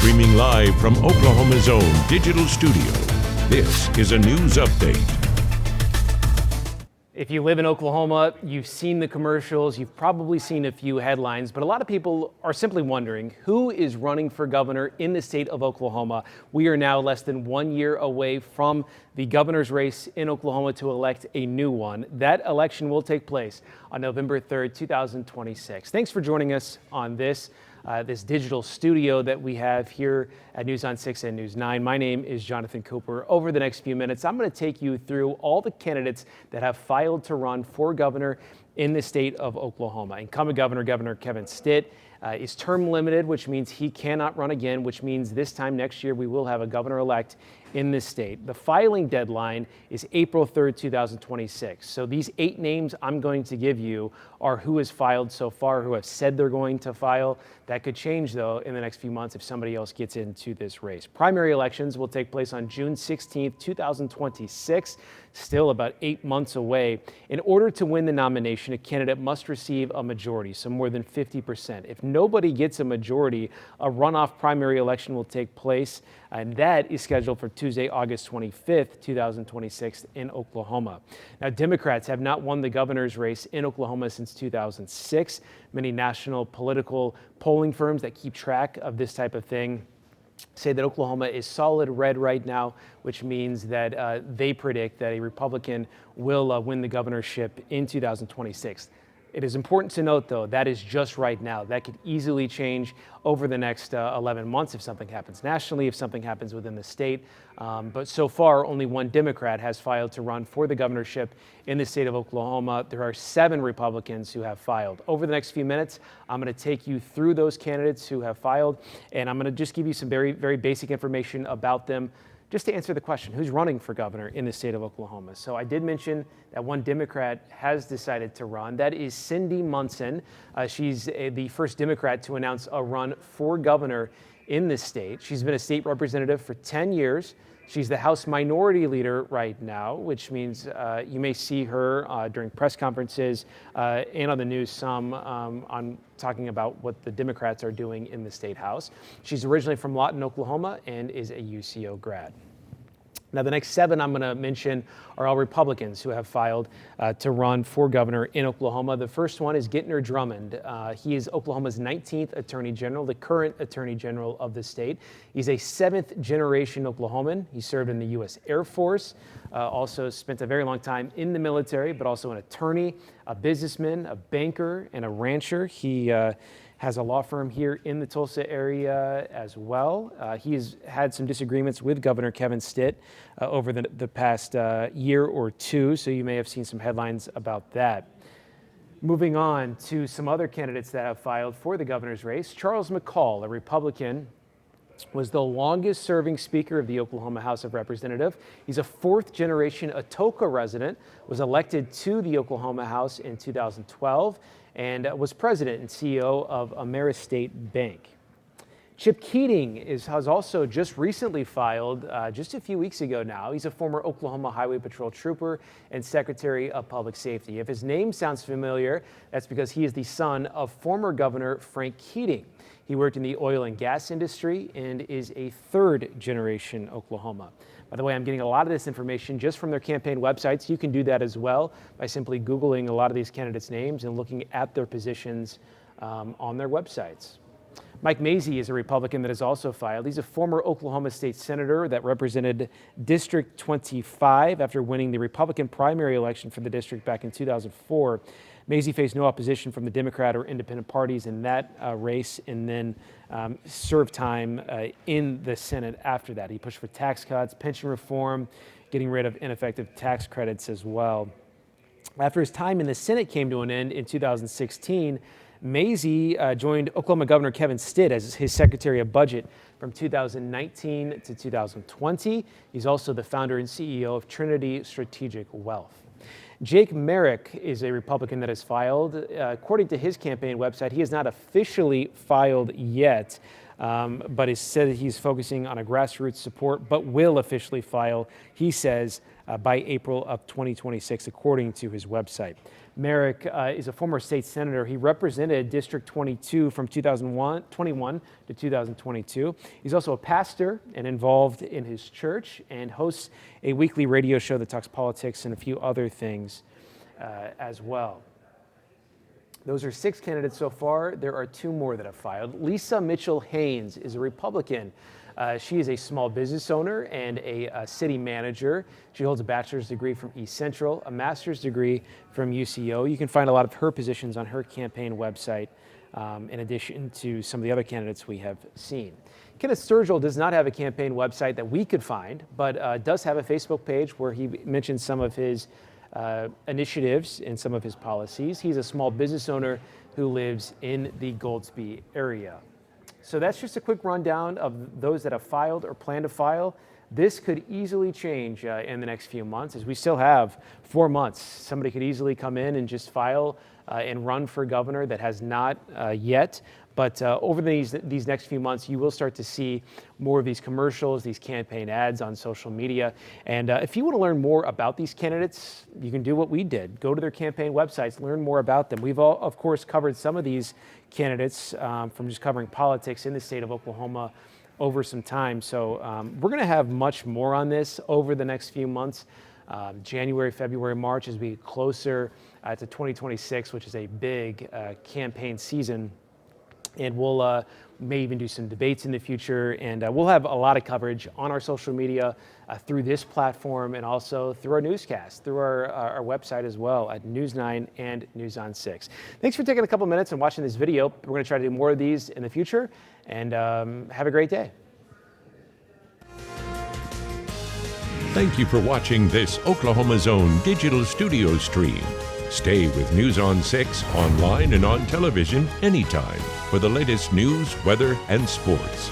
Streaming live from Oklahoma's own digital studio, this is a news update. If you live in Oklahoma, you've seen the commercials, you've probably seen a few headlines, but a lot of people are simply wondering who is running for governor in the state of Oklahoma. We are now less than 1 year away from the governor's race in Oklahoma to elect a new one. That election will take place on November 3rd, 2026. Thanks for joining us on this digital studio that we have here at News on 6 and News 9. My name is Jonathan Cooper. Over the next few minutes, I'm going to take you through all the candidates that have filed to run for governor in the state of Oklahoma. Incumbent Governor Kevin Stitt is term limited, which means he cannot run again, which means this time next year we will have a governor-elect in this state. The filing deadline is April 3rd, 2026. So these 8 names I'm going to give you are who has filed so far, who have said they're going to file. That could change, though, in the next few months if somebody else gets into this race. Primary elections will take place on June 16th, 2026, still about 8 months away. In order to win the nomination, a candidate must receive a majority, so more than 50%. If nobody gets a majority, a runoff primary election will take place, and that is scheduled for Tuesday, August 25th, 2026 in Oklahoma. Now, Democrats have not won the governor's race in Oklahoma since 2006. Many national political polling firms that keep track of this type of thing say that Oklahoma is solid red right now, which means that they predict that a Republican will win the governorship in 2026. It is important to note, though, that is just right now. That could easily change over the next 11 months if something happens nationally, if something happens within the state. But so far, only one Democrat has filed to run for the governorship in the state of Oklahoma. There are 7 Republicans who have filed. Over the next few minutes, I'm going to take you through those candidates who have filed, and I'm going to just give you some very, very basic information about them, just to answer the question, who's running for governor in the state of Oklahoma? So I did mention that one Democrat has decided to run. That is Cindy Munson. She's the first Democrat to announce a run for governor in the state. She's been a state representative for 10 years. She's the House Minority Leader right now, which means you may see her during press conferences and on the news some on talking about what the Democrats are doing in the state house. She's originally from Lawton, Oklahoma, and is a UCO grad. Now, the next 7 I'm going to mention are all Republicans who have filed to run for governor in Oklahoma. The first one is Gentner Drummond. He is Oklahoma's 19th Attorney General, the current Attorney General of the state. He's a 7th-generation Oklahoman. He served in the U.S. Air Force, also spent a very long time in the military, but also an attorney, a businessman, a banker, and a rancher. He has a law firm here in the Tulsa area as well. He has had some disagreements with Governor Kevin Stitt over the past year or two, so you may have seen some headlines about that. Moving on to some other candidates that have filed for the governor's race. Charles McCall, a Republican, was the longest serving Speaker of the Oklahoma House of Representatives. He's a 4th-generation Atoka resident, was elected to the Oklahoma House in 2012, and was president and CEO of Ameristate Bank. Chip Keating has also just recently filed, just a few weeks ago now. He's a former Oklahoma Highway Patrol trooper and Secretary of Public Safety. If his name sounds familiar, that's because he is the son of former Governor Frank Keating. He worked in the oil and gas industry and is a 3rd-generation Oklahoma. By the way, I'm getting a lot of this information just from their campaign websites. You can do that as well by simply Googling a lot of these candidates' names and looking at their positions on their websites. Mike Mazzei is a Republican that has also filed. He's a former Oklahoma State Senator that represented District 25 after winning the Republican primary election for the district back in 2004. Mazzei faced no opposition from the Democrat or independent parties in that race, and then served time in the Senate after that. He pushed for tax cuts, pension reform, getting rid of ineffective tax credits as well. After his time in the Senate came to an end in 2016, Mazzei joined Oklahoma Governor Kevin Stitt as his Secretary of Budget from 2019 to 2020. He's also the founder and CEO of Trinity Strategic Wealth. Jake Merrick is a Republican that has filed. According to his campaign website, he has not officially filed yet, but has said that he's focusing on a grassroots support, but will officially file, he says, by April of 2026, according to his website. Merrick is a former state senator. He represented District 22 from 2021 to 2022. He's also a pastor and involved in his church and hosts a weekly radio show that talks politics and a few other things as well. Those are 6 candidates so far. There are 2 more that have filed. Lisa Mitchell Haines is a Republican. She is a small business owner and a city manager. She holds a bachelor's degree from East Central, a master's degree from UCO. You can find a lot of her positions on her campaign website, in addition to some of the other candidates we have seen. Kenneth Surgell does not have a campaign website that we could find, but does have a Facebook page where he mentions some of his initiatives and some of his policies. He's a small business owner who lives in the Goldsby area. So that's just a quick rundown of those that have filed or plan to file. This could easily change in the next few months, as we still have 4 months. Somebody could easily come in and just file and run for governor that has not yet. But over these next few months, you will start to see more of these commercials, these campaign ads on social media. And if you want to learn more about these candidates, you can do what we did. Go to their campaign websites, learn more about them. We've all, of course, covered some of these candidates from just covering politics in the state of Oklahoma over some time. So we're going to have much more on this over the next few months. January, February, March, as we get closer to 2026, which is a big campaign season. And we'll may even do some debates in the future. And we'll have a lot of coverage on our social media through this platform and also through our newscast, through our website as well at News 9 and News on 6. Thanks for taking a couple minutes and watching this video. We're going to try to do more of these in the future. And have a great day. Thank you for watching this Oklahoma's Own digital studio stream. Stay with News on 6 online and on television anytime for the latest news, weather, and sports.